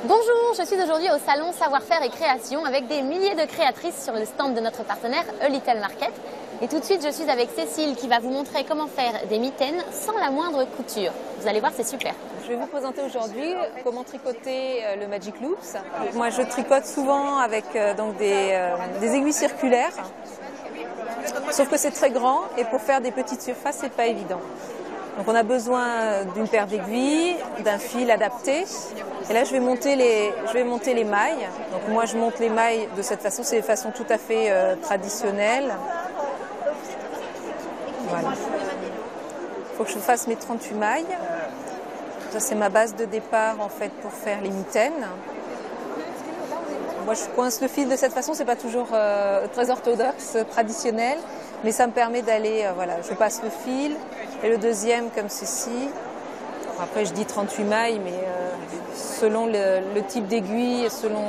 Bonjour, je suis aujourd'hui au salon Savoir-faire et Création avec des milliers de créatrices sur le stand de notre partenaire A Little Market. Et tout de suite, je suis avec Cécile qui va vous montrer comment faire des mitaines sans la moindre couture. Vous allez voir, c'est super. Je vais vous présenter aujourd'hui comment tricoter le Magic Loops. Moi, je tricote souvent avec des aiguilles circulaires, sauf que c'est très grand et pour faire des petites surfaces, c'est pas évident. Donc on a besoin d'une paire d'aiguilles, d'un fil adapté. Et là, je vais monter les mailles. Donc moi, je monte les mailles de cette façon. C'est de façon tout à fait traditionnelle. Voilà. Il faut que je fasse mes 38 mailles. Ça, c'est ma base de départ en fait pour faire les mitaines. Moi, je coince le fil de cette façon. C'est pas toujours très orthodoxe, traditionnel, mais ça me permet d'aller. Voilà, je passe le fil et le deuxième comme ceci. Après, je dis 38 mailles, mais selon le type d'aiguille, selon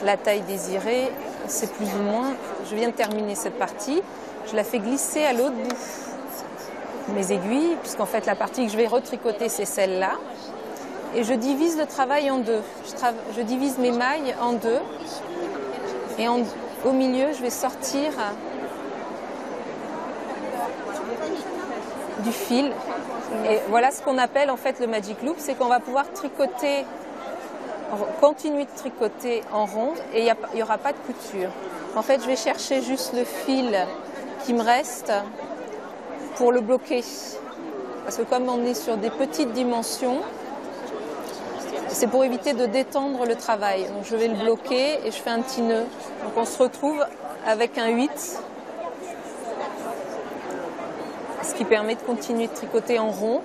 la taille désirée, c'est plus ou moins. Je viens de terminer cette partie. Je la fais glisser à l'autre bout. Mes aiguilles, puisqu'en fait, la partie que je vais retricoter, c'est celle-là. Et je divise le travail en deux. Je divise mes mailles en deux. Et au milieu, je vais sortir du fil. Et voilà ce qu'on appelle en fait le Magic Loop, c'est qu'on va pouvoir tricoter, continuer de tricoter en ronde et il n'y aura pas de couture. En fait, je vais chercher juste le fil qui me reste pour le bloquer. Parce que comme on est sur des petites dimensions, c'est pour éviter de détendre le travail. Donc je vais le bloquer et je fais un petit nœud. Donc on se retrouve avec un 8. Ce qui permet de continuer de tricoter en rond.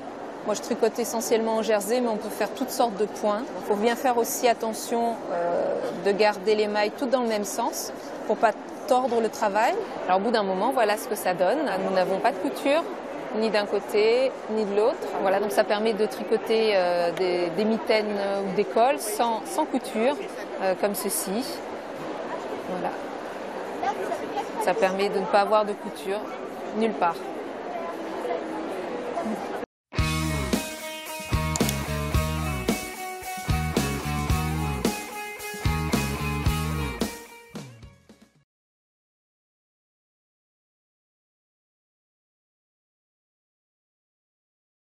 Moi, je tricote essentiellement en jersey, mais on peut faire toutes sortes de points. Il faut bien faire aussi attention de garder les mailles toutes dans le même sens pour ne pas tordre le travail. Alors, au bout d'un moment, voilà ce que ça donne. Nous n'avons pas de couture, ni d'un côté, ni de l'autre. Voilà, donc ça permet de tricoter des mitaines ou des cols sans couture, comme ceci. Voilà. Ça permet de ne pas avoir de couture nulle part.